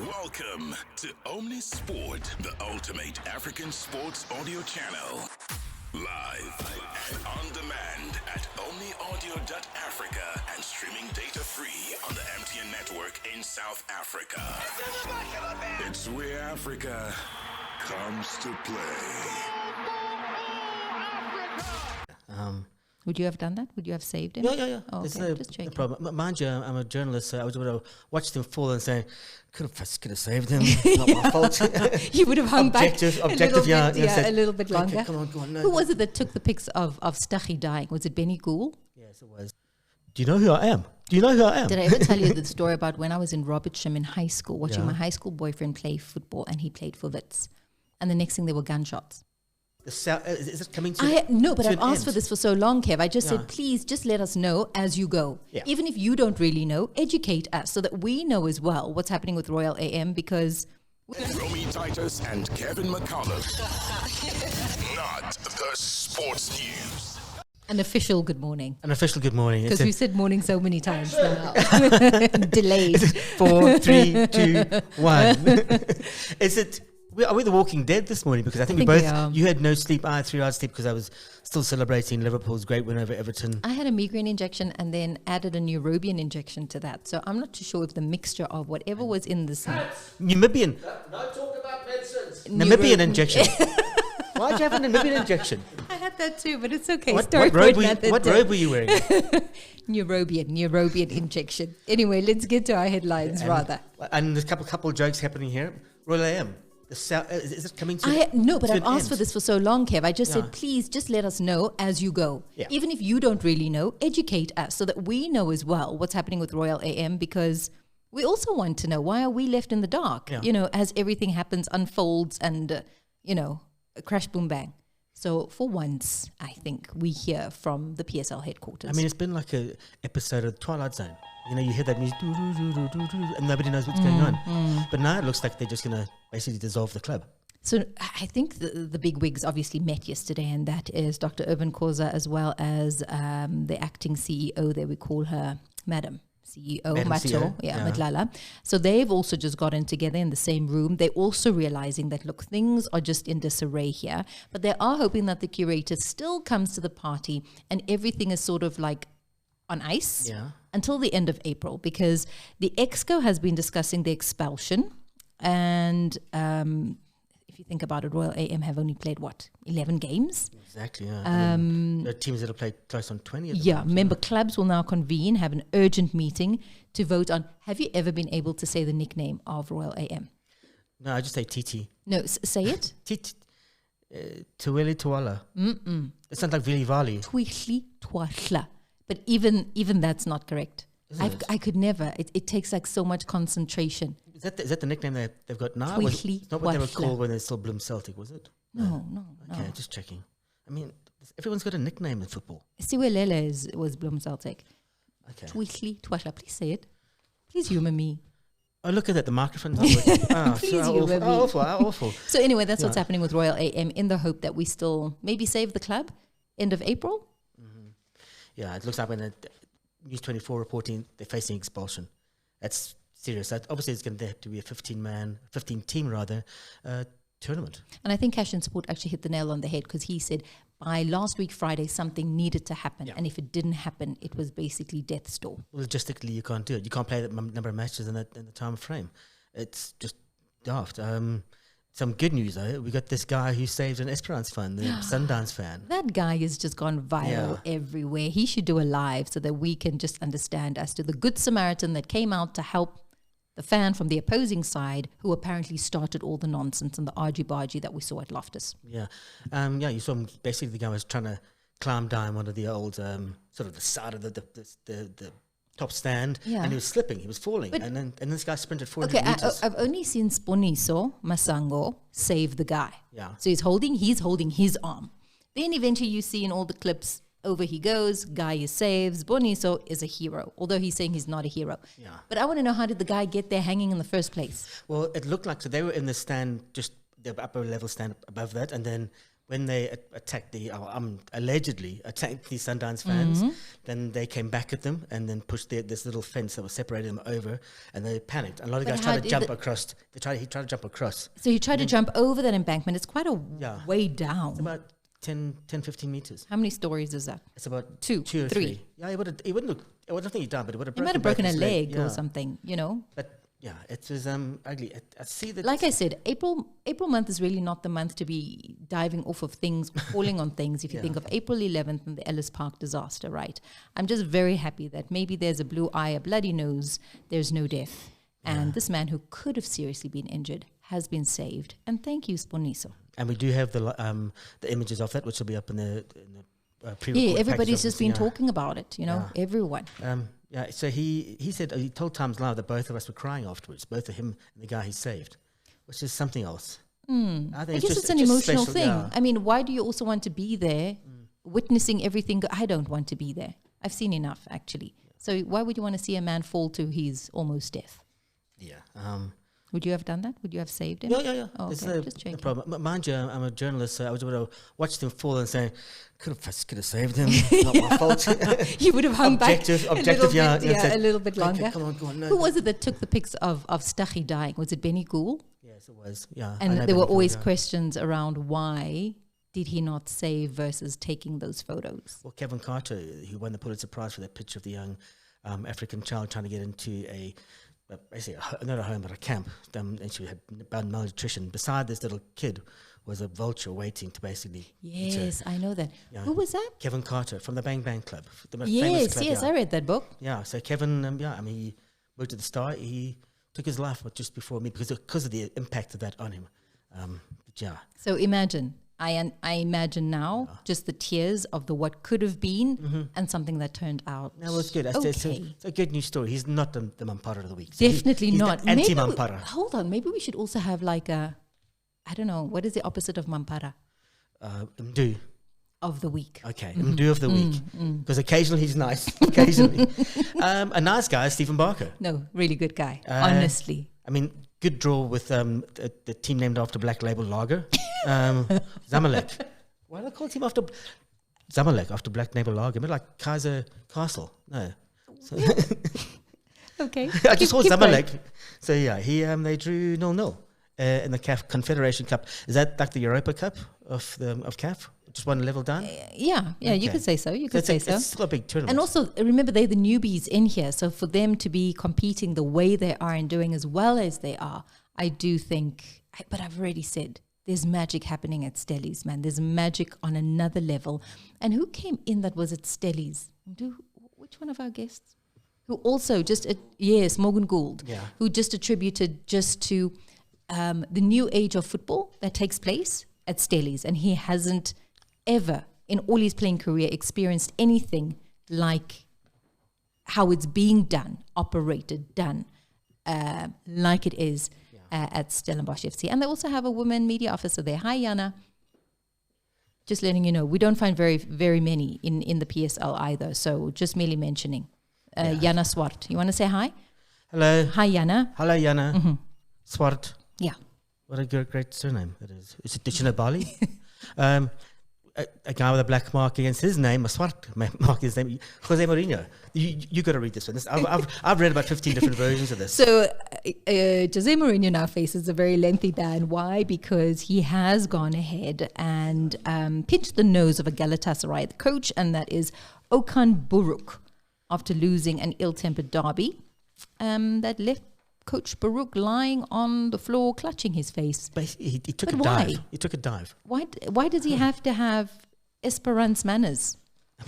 Welcome to Omnisport, the ultimate African sports audio channel. Live and on demand at omniaudio.africa and streaming data free on the MTN network in South Africa. It's where Africa comes to play. Would you have done that? Would you have saved him? Yeah. Oh, There's okay, no, just checking. no problem. Mind you, I'm a journalist, so I was able to watch them fall and say, could have saved him. Not my fault. You would have hung objective, back a little bit, said, a little bit okay, longer. come on, go on. No, Who was it that took the pics of Stachy dying? Was it Benny Gould? Yes, it was. Do you know who I am? Did I ever tell you the story about when I was in Robertsham in high school, watching my high school boyfriend play football, and he played for Wits, and the next thing there were gunshots. Is it coming to No, but to I've an asked end? for this for so long, Kev. I just said, please, just let us know as you go. Yeah. Even if you don't really know, educate us so that we know as well what's happening with Royal AM, because Romy Titus and Kevin McCallum. Not the sports news. an official good morning. An official good morning. Because we said morning so many times now. Delayed. 4, 3, 2, 1. Is it? Are we the Walking Dead this morning? Because I think we we both. are. You had no sleep. I had 3 hours sleep because I was still celebrating Liverpool's great win over Everton. I had a migraine injection and then added a Neurobian injection to that. So I'm not too sure if the mixture of whatever was in this Namibian. Don't talk about medicines. Namibian injection. Why'd you have a Namibian injection? I had that too, but it's okay. What Story robe for another what day. robe were you wearing? Neurobian injection. Anyway, let's get to our headlines rather. And there's a couple jokes happening here. Royal AM. Is it coming to But to I've an asked end? for this for so long, Kev. I just Yeah. said, please, just let us know as you go. Yeah. Even if you don't really know, educate us so that we know as well what's happening with Royal AM, because we also want to know, why are we left in the dark? Yeah. As everything happens, unfolds, and, crash, boom, bang. So for once, I think we hear from the PSL headquarters. I mean, it's been like a episode of Twilight Zone. You hear that music, and nobody knows what's going on. But now it looks like they're just going to basically dissolve the club. So I think the big wigs obviously met yesterday, and that is Dr. Urban Khoza as well as the acting CEO there. We call her Madam CEO, Madam Mato, CEO, Madlala. So they've also just gotten together in the same room. They're also realizing that, look, things are just in disarray here, but they are hoping that the curator still comes to the party and everything is sort of like on ice until the end of April, because the Exco has been discussing the expulsion. And if you think about it, Royal AM have only played, 11 games? Exactly, yeah. There are teams that have played close on 20 at the moment, Member clubs will now convene, have an urgent meeting to vote on. Have you ever been able to say the nickname of Royal AM? No, I just say Titi. No, say it. Titi. Tuweli Tuwala. It sounds like Vili Vali. Twihli Twahla. But even that's not correct. I could never. It takes like so much concentration. Is that the nickname they've got now? Twihli It's not what they were Twahla. called when they still Bloom Celtic, was it? No. Okay, just checking. I mean, everyone's got a nickname in football. Siwelele was Bloom Celtic. Okay. Twihli Twahla. Please say it. Please humor me. Oh, look at that. The microphone's not working. Please, how you awful, were how awful, how awful. So anyway, that's what's happening with Royal AM, in the hope that we still maybe save the club end of April. Yeah, it looks like when News 24 reporting they're facing expulsion. That's serious. Obviously, it's going to have to be a 15-team tournament. And I think Cash and Sport actually hit the nail on the head, because he said by last week Friday something needed to happen, and if it didn't happen, it was basically death's door. Logistically, you can't do it. You can't play that number of matches in the time frame. It's just daft. Some good news though. We got this guy who saved an Esperance fan, the Sundowns fan. That guy has just gone viral everywhere. He should do a live so that we can just understand as to the good Samaritan that came out to help the fan from the opposing side, who apparently started all the nonsense and the argy-bargy that we saw at Loftus. Yeah, you saw him. Basically, the guy was trying to climb down one of the old sort of the side of the top stand, and he was slipping, he was falling, and then this guy sprinted 400 meters. I've only seen Sponiso Masango save the guy. Yeah. So he's holding his arm. Then eventually you see in all the clips, over he goes, guy is saved. Boniso is a hero, although he's saying he's not a hero. Yeah. But I want to know, how did the guy get there hanging in the first place? Well, it looked like, so they were in the stand, just the upper level stand above that, and then when they attacked allegedly attacked the Sundowns fans, then they came back at them and then pushed this little fence that was separating them over, and they panicked. And a lot of guys tried to jump across. He tried to jump across. So he tried to jump over that embankment. It's quite a way down. It's about 10, 15 meters. How many stories is that? It's about two or three. Yeah, he wouldn't look. I don't think he died, but he might have broken a leg or something, you know. But yeah, it was ugly. I see that. Like I said, April month is really not the month to be diving off of things, falling on things. If you think of April 11th and the Ellis Park disaster, right? I'm just very happy that maybe there's a blue eye, a bloody nose, there's no death. And this man who could have seriously been injured has been saved. And thank you, Sponiso. And we do have the images of that, which will be up in the pre-recorded everybody's just been talking about it, you know, everyone. So he said, he told Times Live that both of us were crying afterwards, both of him and the guy he saved, which is something else. I guess it's an emotional thing. Yeah. I mean, why do you also want to be there witnessing everything? I don't want to be there. I've seen enough, actually. So why would you want to see a man fall to his almost death? Yeah. Would you have done that? Would you have saved him? Yeah. Oh, okay. Just checking. No problem. Mind you, I'm a journalist, so I was able to watch them fall and say, could have saved him. Not my fault. You would have hung objective, back a little bit longer. Okay, come on, no. Who was it that took the pics of Stachy dying? Was it Benny Gould? Yes, it was. Yeah. And there were always questions around why did he not save versus taking those photos? Well, Kevin Carter, who won the Pulitzer Prize for that picture of the young African child trying to get into basically not a home but a camp, and she had bad malnutrition. Beside this little kid was a vulture waiting to basically eat her. Yes, I know that. Who was that? Kevin Carter from the Bang Bang Club. The most famous club, I read that book. Yeah, so Kevin, he moved to the Star. He took his life just before me because of the impact of that on him. So imagine. I imagine now just the tears of the what could have been and something that turned out. No, well, it's good. It's a good news story. He's not the Mampara of the week. So Definitely he's not. Anti-Mampara. Hold on. Maybe we should also have like I don't know, what is the opposite of Mampara? Mdu. Of the week. Okay, Mdu of the week. Because occasionally he's nice. Occasionally. A nice guy is Stephen Barker. No, really good guy. Honestly. I mean, good draw with the team named after Black Lable Lager. Zamalek. Why do I call the team after Zamalek, after Black Lable Lager? A bit like Kaiser Castle. No. So Okay. I just saw Zamalek. Going. So yeah, they drew 0-0 in the CAF Confederation Cup. Is that like the Europa Cup of CAF? Just one level down? Yeah, okay. You could say so. It's still a big tournament. And also, remember, they're the newbies in here. So for them to be competing the way they are and doing as well as they are, I do think, but I've already said, there's magic happening at Stellies, man. There's magic on another level. And who came in that was at Stellies? Which one of our guests? Who also Morgan Gould, who just attributed just to the new age of football that takes place at Stellies. And he hasn't ever in all his playing career experienced anything like how it's being done, operated, done, like it is at Stellenbosch FC. And they also have a woman media officer there. Hi, Jana. Just letting you know, we don't find very, very many in the PSL either. So just merely mentioning. Jana Swart. You want to say hi? Hello. Hi, Jana. Hello, Jana. Swart. Yeah. What a great surname that is. Is it Dictionary Bali? A guy with a black mark against his name, a swart mark his name, Jose Mourinho. You got to read this one. I've read about 15 different versions of this. So Jose Mourinho now faces a very lengthy ban. Why? Because he has gone ahead and pinched the nose of a Galatasaray coach, and that is Okan Buruk, after losing an ill-tempered derby that left Coach Baruch lying on the floor, clutching his face. But he took a dive. He took a dive. Why does he have to have Esperance manners?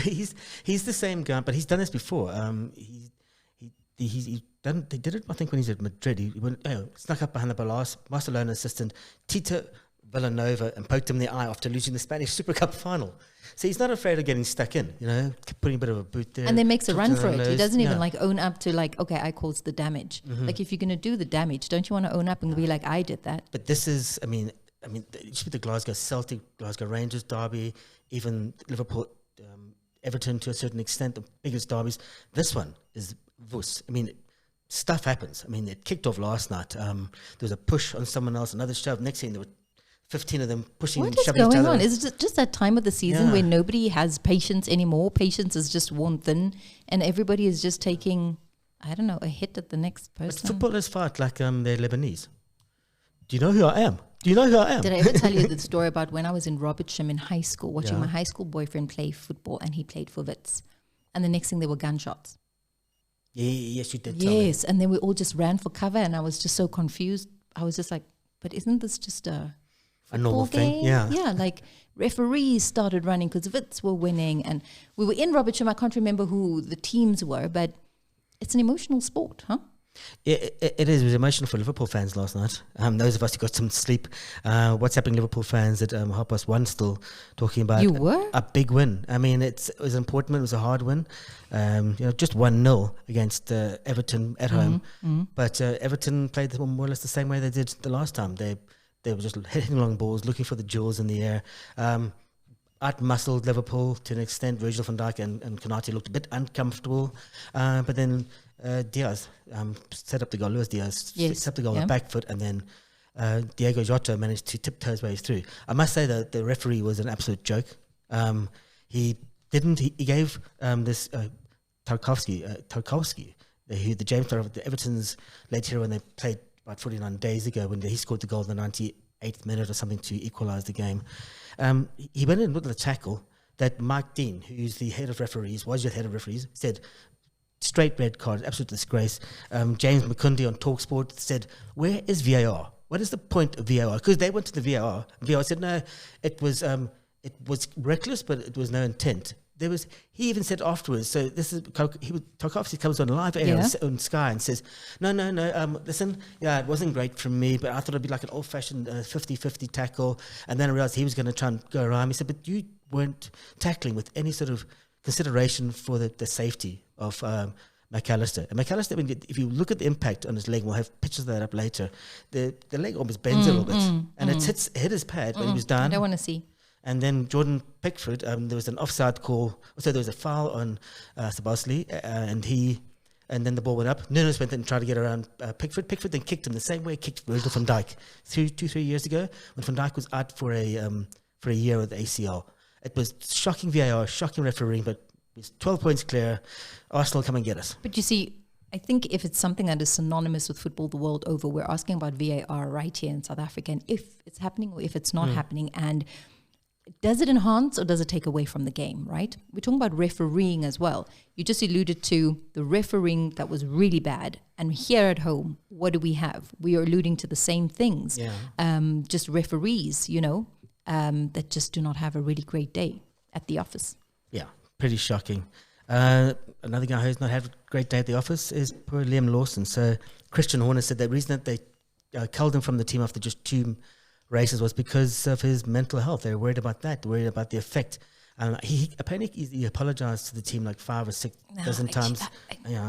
He's the same guy, but he's done this before. He did it, I think, when he was at Madrid. He snuck up behind the Barcelona assistant, Tito Villanova, and poked him in the eye after losing the Spanish Super Cup final. So he's not afraid of getting stuck in, putting a bit of a boot there. And then makes a run for it. He doesn't even own up to okay, I caused the damage. Like if you're going to do the damage, don't you want to own up and be like, I did that? But this is, I mean, it should be the Glasgow Celtic, Glasgow Rangers derby, even Liverpool, Everton to a certain extent, the biggest derbies. This one is Vus. I mean, stuff happens. I mean, it kicked off last night. There was a push on someone else, another shove. Next thing, there were 15 of them pushing What and is shoving each going other. on? Is it just that time of the season Yeah. where nobody has patience anymore? Patience is just worn thin, and everybody is just taking, I don't know, a hit at the next But person. footballers fight like they're Lebanese. Do you know who I am? Do you know who I am? Did I ever tell you the story about when I was in Robertsham in high school, watching Yeah. my high school boyfriend play football, and he played for Wits, and the next thing there were gunshots. Yes, you did tell me. Yes, and then we all just ran for cover, and I was just so confused. I was just like, but isn't this just a normal football thing, game? yeah. Yeah, like referees started running because Wits were winning, and we were in Robertsham. I can't remember who the teams were, but it's an emotional sport, huh? It is. It was emotional for Liverpool fans last night. Those of us who got some sleep. What's happening, Liverpool fans at 1:30 still talking about You were? a big win. I mean, it was important. It was a hard win. Just 1-0 against Everton at home. But Everton played them more or less the same way they did the last time. They were just hitting long balls, looking for the jewels in the air. Out-muscled Liverpool to an extent. Virgil van Dijk and Konate looked a bit uncomfortable. But then Diaz set up the goal. Luis Diaz set up the goal with the back foot, and then Diego Jota managed to tiptoe his way through. I must say that the referee was an absolute joke. He gave this Tarkowski, the James Tarkowski, the Everton's late hero when they played about 49 days ago, when he scored the goal in the 98th minute or something to equalise the game. He went in with the tackle that Mike Dean, who's the head of referees, said, straight red card, absolute disgrace. James McCundy on TalkSport said, where is VAR? What is the point of VAR? Because they went to the VAR. VAR said, no, it was reckless, but it was no intent. He even said afterwards, so this is, Tarkowski comes on live air on Sky and says, no, listen, it wasn't great from me, but I thought it'd be like an old-fashioned 50-50 tackle, and then I realised he was going to try and go around. He said, but you weren't tackling with any sort of consideration for the safety of McAllister. And McAllister, I mean, if you look at the impact on his leg, we'll have pictures of that up later, the leg almost bends a little bit, and it hit his pad, but he was down. I don't want to see. And then Jordan Pickford, there was an offside call. So there was a foul on Sabasli, and then the ball went up. Nunes went in and tried to get around Pickford. Pickford then kicked him the same way he kicked Virgil van Dijk 2-3 years ago when Van Dijk was out for a year with ACL. It was shocking VAR, shocking refereeing, but it's 12 points clear. Arsenal, come and get us. But you see, I think if it's something that is synonymous with football the world over, we're asking about VAR right here in South Africa, and if it's happening or if it's not happening, and does it enhance or does it take away from the game, right? We're talking about refereeing as well. You just alluded to the refereeing that was really bad. And here at home, what do we have? We are alluding to the same things. Yeah. Just referees, that just do not have a really great day at the office. Yeah, pretty shocking. Another guy who's not had a great day at the office is poor Liam Lawson. So Christian Horner said the reason that they culled him from the team after just 2 races was because of his mental health. They were worried about that, worried about the effect. He apologized to the team like 5 or 6 dozen times.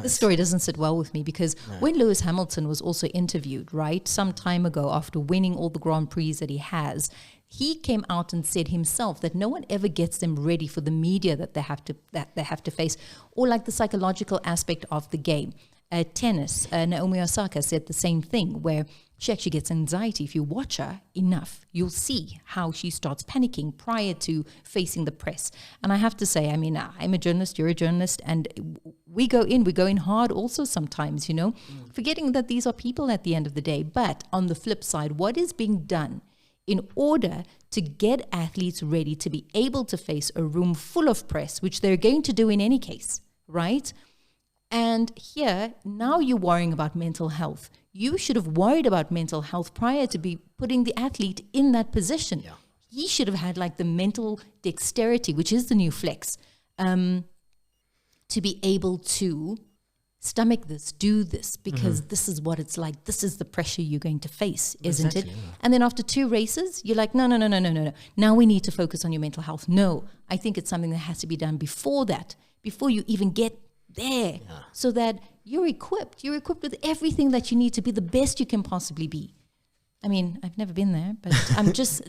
This story doesn't sit well with me because when Lewis Hamilton was also interviewed, right, some time ago after winning all the Grand Prix that he has, he came out and said himself that no one ever gets them ready for the media that they have to face, or like the psychological aspect of the game. Tennis, Naomi Osaka said the same thing, where she actually gets anxiety. If you watch her enough, you'll see how she starts panicking prior to facing the press. And I have to say, I mean, I'm a journalist, you're a journalist, and we go in hard also sometimes, forgetting that these are people at the end of the day. But on the flip side, what is being done in order to get athletes ready to be able to face a room full of press, which they're going to do in any case, right? And here, now you're worrying about mental health. You should have worried about mental health prior to be putting the athlete in that position. Yeah. He should have had like the mental dexterity, which is the new flex, to be able to stomach this, do this, because this is what it's like. This is the pressure you're going to face, isn't it? Yeah. And then after 2 races, you're like, no. Now we need to focus on your mental health. No, I think it's something that has to be done before that, before you even get there, so that you're equipped with everything that you need to be the best you can possibly be. I mean, I've never been there, but I'm just,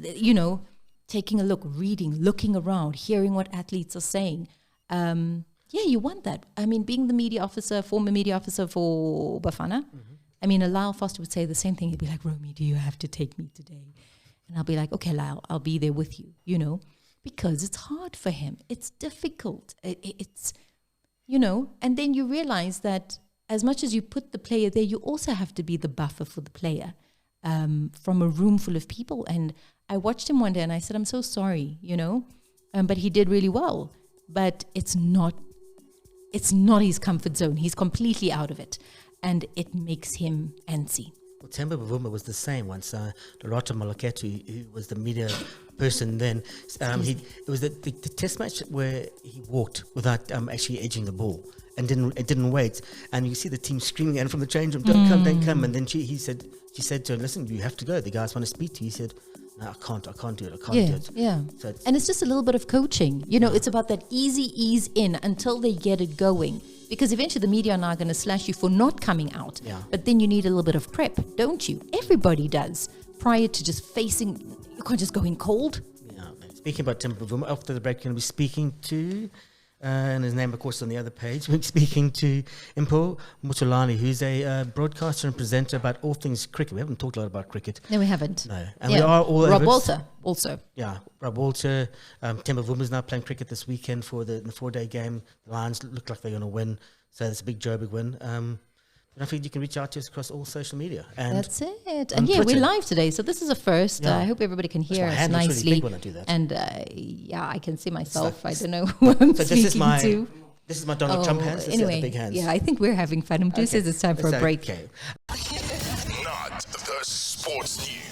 taking a look, reading, looking around, hearing what athletes are saying. You want that. I mean, being the former media officer for Bafana, I mean, Lyle Foster would say the same thing. He'd be like, Romy, do you have to take me today? And I'll be like, okay, Lyle, I'll be there with you, you know, because it's hard for him. It's difficult. It's, you know, and then you realize that as much as you put the player there, you also have to be the buffer for the player from a room full of people. And I watched him one day and I said, I'm so sorry, you know, but he did really well. But it's not his comfort zone. He's completely out of it. And it makes him antsy. Well, Temba Bavuma was the same once. Lerato Malaketu, who was the media person then, it was the test match where he walked without actually edging the ball and didn't wait. And you see the team screaming at him from the change room, don't come. And then she said to him, listen, you have to go. The guys want to speak to you. He said, no, I can't do it. I can't do it. Yeah. So and it's just a little bit of coaching. You know, it's about that easy ease in until they get it going. Because eventually the media are now going to slash you for not coming out. Yeah. But then you need a little bit of prep, don't you? Everybody does. Prior to just facing, you can't just go in cold. Yeah. Speaking about Tim Bavuma, after the break, we're going to be speaking to, and his name, of course, on the other page, we're speaking to Impo Mutulani, who's a broadcaster and presenter about all things cricket. We haven't talked a lot about cricket. No, we haven't. No. And we are all Rob Walter also. Yeah, Rob Walter. Tim Bavuma is now playing cricket this weekend for the 4-day game. The Lions look like they're going to win. So it's a big Joburg win. I think you can reach out to us across all social media. And that's it. And yeah, we're live today. So this is a first. I hope everybody can hear us nicely. Really big when I do that. And I can see myself. I don't know who I'm speaking to. This is my Donald Trump hands. Anyway, the big hands. Yeah, I think we're having fun. Says it's time for a break. Not the sports news.